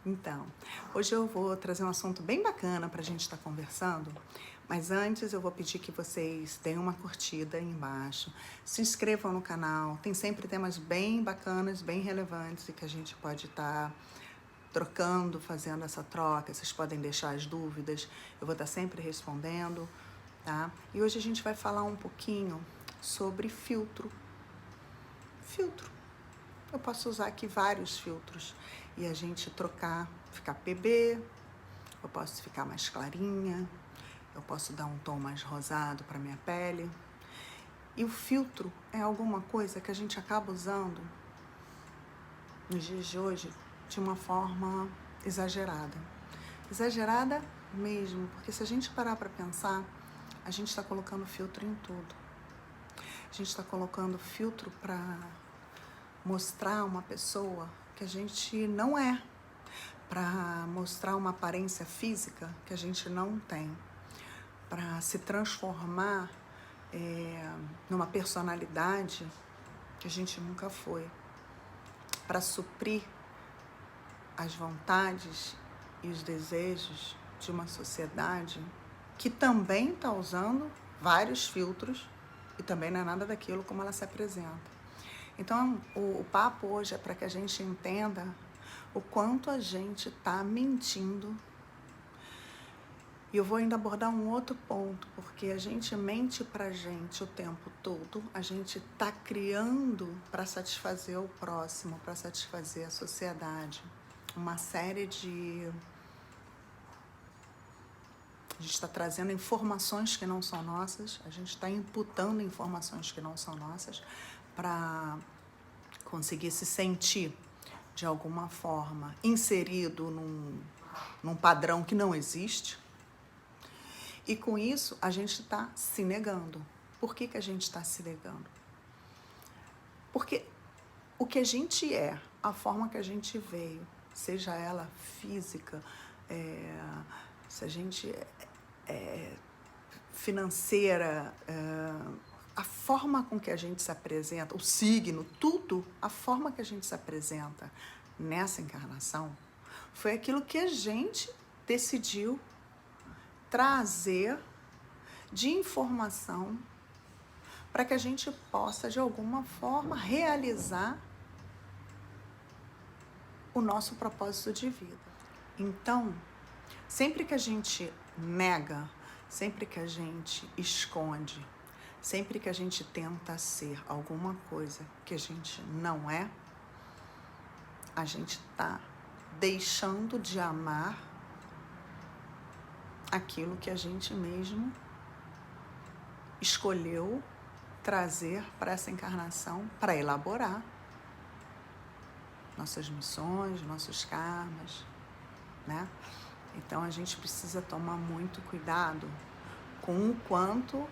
Então, hoje eu vou trazer um assunto bem bacana para a gente estar conversando, mas antes eu vou pedir que vocês deem uma curtida aí embaixo, se inscrevam no canal, tem sempre temas bem bacanas, bem relevantes e que a gente pode estar trocando, fazendo essa troca, vocês podem deixar as dúvidas, eu vou estar sempre respondendo, tá? E hoje a gente vai falar um pouquinho sobre filtro. Filtro. Eu posso usar aqui vários filtros e a gente trocar, ficar PB, eu posso ficar mais clarinha, eu posso dar um tom mais rosado para minha pele. E o filtro é alguma coisa que a gente acaba usando nos dias de hoje de uma forma exagerada. Exagerada mesmo, porque se a gente parar para pensar, a gente está colocando filtro em tudo. A gente está colocando filtro para mostrar uma pessoa que a gente não é, para mostrar uma aparência física que a gente não tem, para se transformar numa personalidade que a gente nunca foi, para suprir as vontades e os desejos de uma sociedade que também está usando vários filtros e também não é nada daquilo como ela se apresenta. Então, o papo hoje é para que a gente entenda o quanto a gente está mentindo. E eu vou ainda abordar um outro ponto, porque a gente mente para a gente o tempo todo, a gente está criando para satisfazer o próximo, para satisfazer a sociedade, uma série de... A gente está trazendo informações que não são nossas, a gente está imputando informações que não são nossas para conseguir se sentir, de alguma forma, inserido num padrão que não existe. E com isso, a gente está se negando. Por que a gente está se negando? Porque o que a gente é, a forma que a gente veio, seja ela física, se a gente financeira, a forma com que a gente se apresenta, o signo, tudo, a forma que a gente se apresenta nessa encarnação, foi aquilo que a gente decidiu trazer de informação para que a gente possa, de alguma forma, realizar o nosso propósito de vida. Então, sempre que a gente nega, sempre que a gente esconde, sempre que a gente tenta ser alguma coisa que a gente não é, a gente está deixando de amar aquilo que a gente mesmo escolheu trazer para essa encarnação, para elaborar nossas missões, nossos karmas, né? Então a gente precisa tomar muito cuidado com o quanto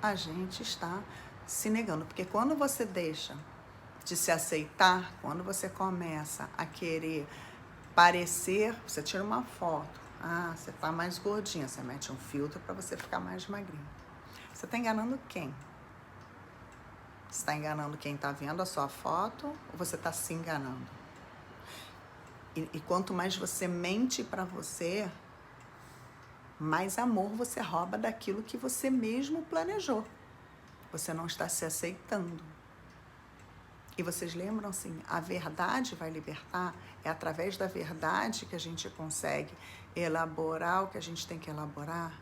a gente está se negando, porque quando você deixa de se aceitar, quando você começa a querer parecer, você tira uma foto, você está mais gordinha, você mete um filtro para você ficar mais magrinho. Você está enganando quem? Você está enganando quem está vendo a sua foto ou você está se enganando? E quanto mais você mente para você, mais amor você rouba daquilo que você mesmo planejou. Você não está se aceitando. E vocês lembram assim, a verdade vai libertar, é através da verdade que a gente consegue elaborar o que a gente tem que elaborar,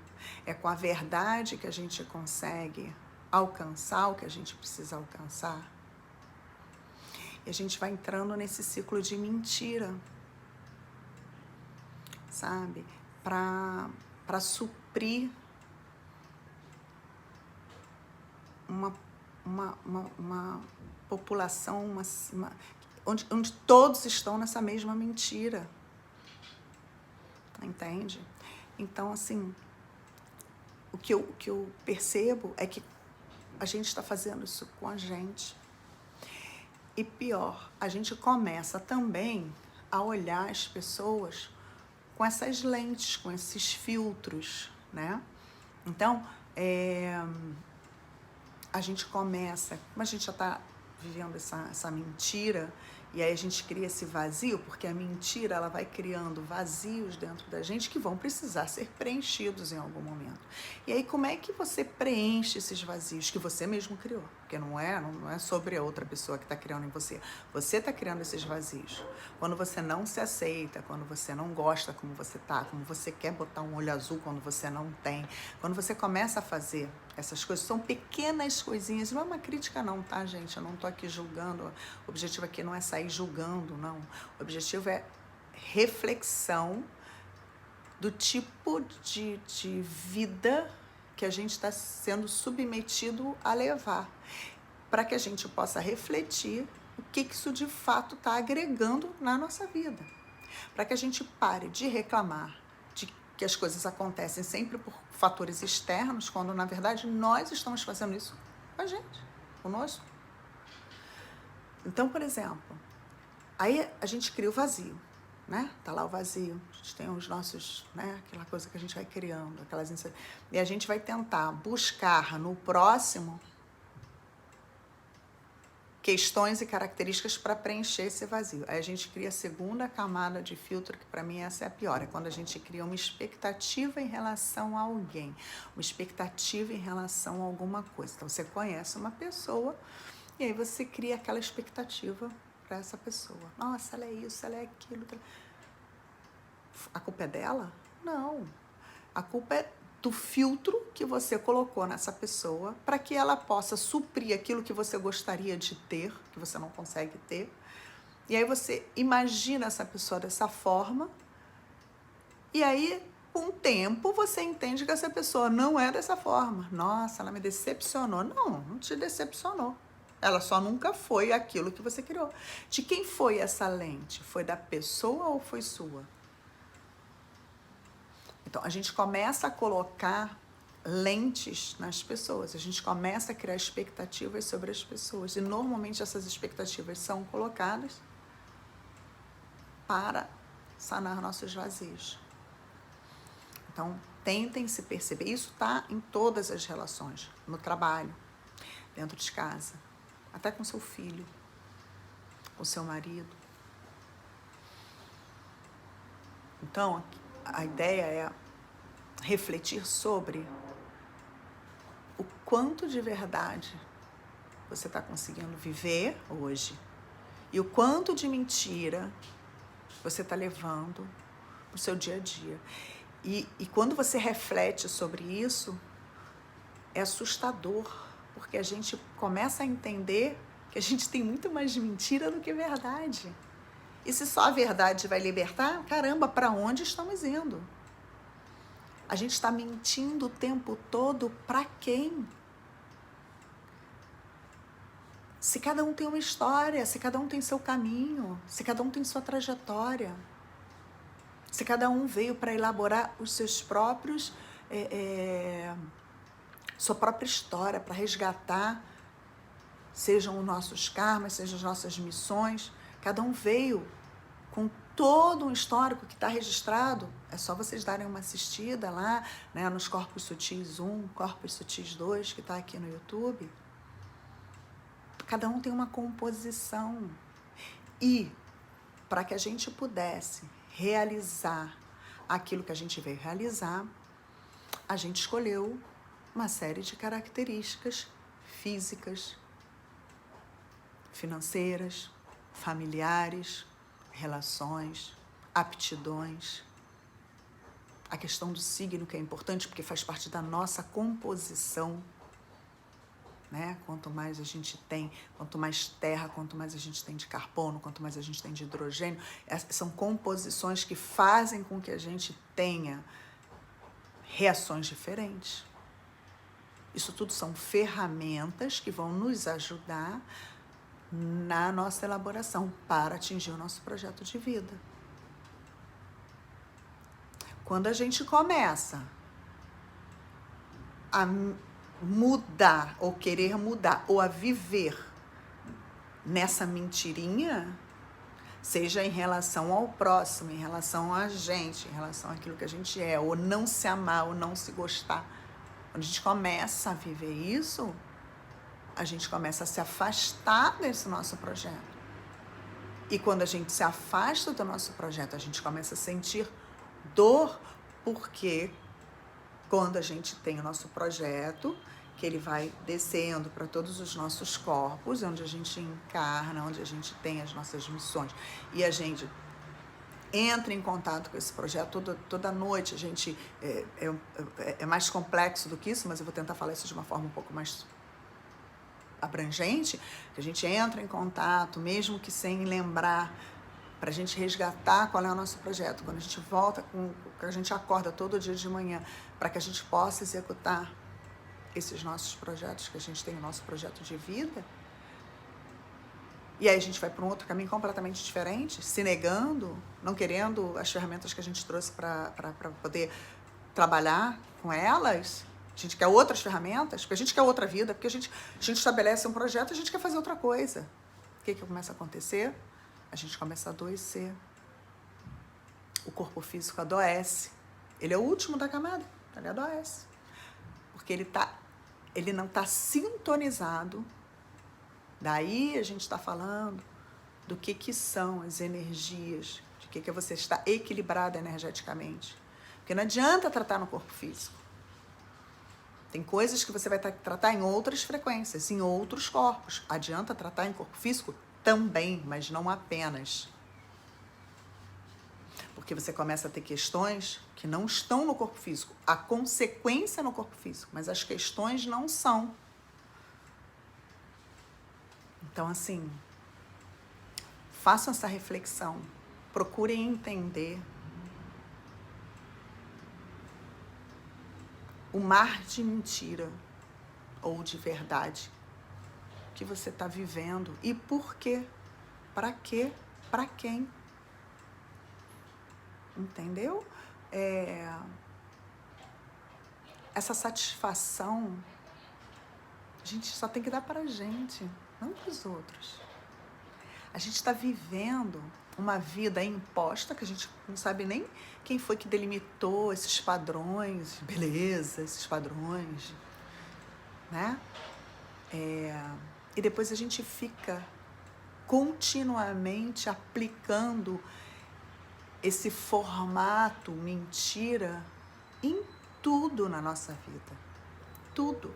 é com a verdade que a gente consegue alcançar o que a gente precisa alcançar. E a gente vai entrando nesse ciclo de mentira, sabe? Para suprir uma população, onde todos estão nessa mesma mentira, entende? Então, assim, o que eu percebo é que a gente está fazendo isso com a gente. E pior, a gente começa também a olhar as pessoas com essas lentes, com esses filtros, né? Então, a gente começa, como a gente já está vivendo essa mentira, E aí a gente cria esse vazio, porque a mentira ela vai criando vazios dentro da gente que vão precisar ser preenchidos em algum momento. E aí como é que você preenche esses vazios que você mesmo criou? Porque não é sobre a outra pessoa que está criando em você. Você está criando esses vazios. Quando você não se aceita, quando você não gosta como você tá, como você quer botar um olho azul quando você não tem, quando você começa a fazer essas coisas, são pequenas coisinhas, não é uma crítica não, tá, gente? Eu não tô aqui julgando, o objetivo aqui não é sair julgando, não. O objetivo é reflexão do tipo de vida que a gente está sendo submetido a levar, para que a gente possa refletir o que isso de fato está agregando na nossa vida, para que a gente pare de reclamar de que as coisas acontecem sempre por fatores externos, quando na verdade nós estamos fazendo isso com a gente, conosco. Então, por exemplo, aí a gente cria o vazio, né? Tá lá o vazio, a gente tem os nossos, né? Aquela coisa que a gente vai criando, e a gente vai tentar buscar no próximo questões e características para preencher esse vazio. Aí a gente cria a segunda camada de filtro, que para mim essa é a pior, é quando a gente cria uma expectativa em relação a alguém, uma expectativa em relação a alguma coisa. Então você conhece uma pessoa e aí você cria aquela expectativa para essa pessoa. Nossa, ela é isso, ela é aquilo. A culpa é dela? Não. A culpa é do filtro que você colocou nessa pessoa para que ela possa suprir aquilo que você gostaria de ter, que você não consegue ter. E aí você imagina essa pessoa dessa forma, e aí, com o tempo, você entende que essa pessoa não é dessa forma. Nossa, ela me decepcionou. Não, não te decepcionou. Ela só nunca foi aquilo que você criou. De quem foi essa lente? Foi da pessoa ou foi sua? Então, a gente começa a colocar lentes nas pessoas, a gente começa a criar expectativas sobre as pessoas, e normalmente essas expectativas são colocadas para sanar nossos vazios. Então, tentem se perceber. Isso está em todas as relações, no trabalho, dentro de casa, até com seu filho, com seu marido. Então, a ideia é refletir sobre o quanto de verdade você está conseguindo viver hoje e o quanto de mentira você está levando para o seu dia a dia. E quando você reflete sobre isso, é assustador, porque a gente começa a entender que a gente tem muito mais mentira do que verdade. E se só a verdade vai libertar, caramba, para onde estamos indo? A gente está mentindo o tempo todo para quem? Se cada um tem uma história, se cada um tem seu caminho, se cada um tem sua trajetória, se cada um veio para elaborar os seus próprios, sua própria história, para resgatar, sejam os nossos karmas, sejam as nossas missões, cada um veio com todo um histórico que está registrado. É só vocês darem uma assistida lá, né, nos Corpos Sutis 1, Corpos Sutis 2, que está aqui no YouTube. Cada um tem uma composição. E para que a gente pudesse realizar aquilo que a gente veio realizar, a gente escolheu uma série de características físicas, financeiras, familiares, relações, aptidões. A questão do signo, que é importante porque faz parte da nossa composição, né? Quanto mais a gente tem, quanto mais terra, quanto mais a gente tem de carbono, quanto mais a gente tem de hidrogênio, são composições que fazem com que a gente tenha reações diferentes. Isso tudo são ferramentas que vão nos ajudar na nossa elaboração para atingir o nosso projeto de vida. Quando a gente começa a mudar, ou querer mudar, ou a viver nessa mentirinha, seja em relação ao próximo, em relação a gente, em relação àquilo que a gente é, ou não se amar, ou não se gostar. Quando a gente começa a viver isso, a gente começa a se afastar desse nosso projeto. E quando a gente se afasta do nosso projeto, a gente começa a sentir dor, porque quando a gente tem o nosso projeto, que ele vai descendo para todos os nossos corpos, onde a gente encarna, onde a gente tem as nossas missões, e a gente entra em contato com esse projeto toda noite. A gente é mais complexo do que isso, mas eu vou tentar falar isso de uma forma um pouco mais abrangente, que a gente entra em contato, mesmo que sem lembrar, para a gente resgatar qual é o nosso projeto. Quando a gente volta, a gente acorda todo dia de manhã, para que a gente possa executar esses nossos projetos, que a gente tem o nosso projeto de vida. E aí a gente vai para um outro caminho completamente diferente, se negando, não querendo as ferramentas que a gente trouxe para poder trabalhar com elas. A gente quer outras ferramentas, porque a gente quer outra vida, porque a gente estabelece um projeto e a gente quer fazer outra coisa. O que começa a acontecer? A gente começa a adoecer. O corpo físico adoece. Ele é o último da camada, ele adoece. Porque ele não está sintonizado. Daí a gente está falando do que são as energias, de que você está equilibrado energeticamente. Porque não adianta tratar no corpo físico. Tem coisas que você vai tratar em outras frequências, em outros corpos. Adianta tratar em corpo físico? Também, mas não apenas. Porque você começa a ter questões que não estão no corpo físico. A consequência no corpo físico, mas as questões não são. Então, assim, façam essa reflexão. Procurem entender o mar de mentira ou de verdade que você está vivendo e por quê, para quê, para quem, entendeu? Essa satisfação a gente só tem que dar para a gente, não para os outros. A gente está vivendo uma vida imposta, que a gente não sabe nem quem foi que delimitou esses padrões de beleza, esses padrões, né? E depois a gente fica continuamente aplicando esse formato mentira em tudo na nossa vida. Tudo.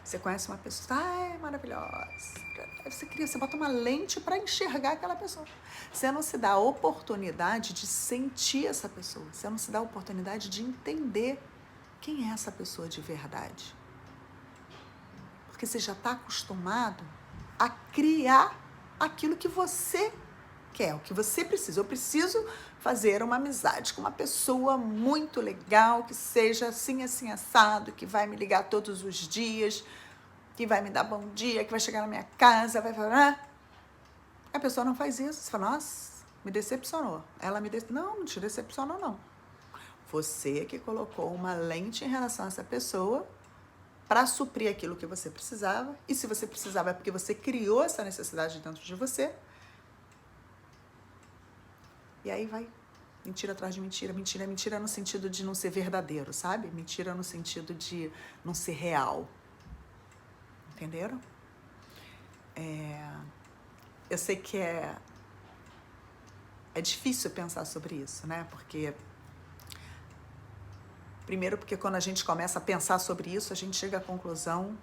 Você conhece uma pessoa, é maravilhosa. Você bota uma lente para enxergar aquela pessoa. Você não se dá a oportunidade de sentir essa pessoa. Você não se dá a oportunidade de entender quem é essa pessoa de verdade. Porque você já está acostumado a criar aquilo que você quer, o que você precisa. Eu preciso fazer uma amizade com uma pessoa muito legal, que seja assim, assim, assado, que vai me ligar todos os dias, que vai me dar bom dia, que vai chegar na minha casa, vai falar. A pessoa não faz isso. Você fala, nossa, me decepcionou. Ela me decepcionou. Não te decepcionou, não. Você que colocou uma lente em relação a essa pessoa para suprir aquilo que você precisava. E se você precisava é porque você criou essa necessidade dentro de você. E aí vai mentira atrás de mentira, mentira, mentira no sentido de não ser verdadeiro, sabe? Mentira no sentido de não ser real. Entenderam? Eu sei que é difícil pensar sobre isso, né? Primeiro porque quando a gente começa a pensar sobre isso, a gente chega à conclusão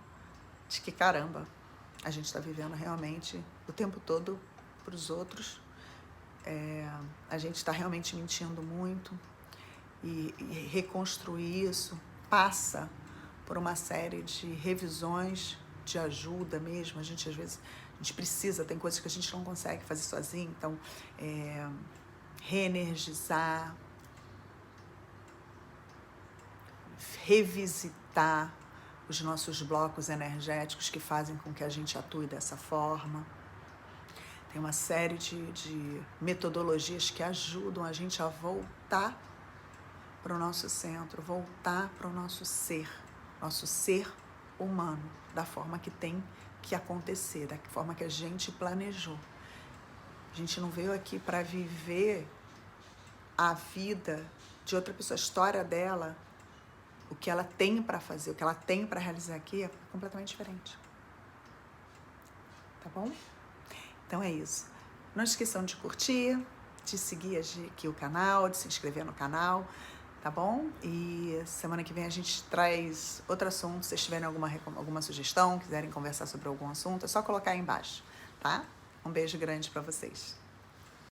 de que, caramba, a gente está vivendo realmente o tempo todo para os outros. A gente está realmente mentindo muito e reconstruir isso passa por uma série de revisões, de ajuda mesmo. A gente, às vezes, precisa, tem coisas que a gente não consegue fazer sozinho, então, reenergizar, revisitar os nossos blocos energéticos que fazem com que a gente atue dessa forma. Tem uma série de metodologias que ajudam a gente a voltar para o nosso centro, voltar para o nosso ser humano, da forma que tem que acontecer, da forma que a gente planejou. A gente não veio aqui para viver a vida de outra pessoa, a história dela, o que ela tem para fazer, o que ela tem para realizar aqui é completamente diferente. Tá bom? Então é isso. Não esqueçam de curtir, de seguir aqui o canal, de se inscrever no canal, tá bom? E semana que vem a gente traz outro assunto. Se vocês tiverem alguma sugestão, quiserem conversar sobre algum assunto, é só colocar aí embaixo, tá? Um beijo grande para vocês.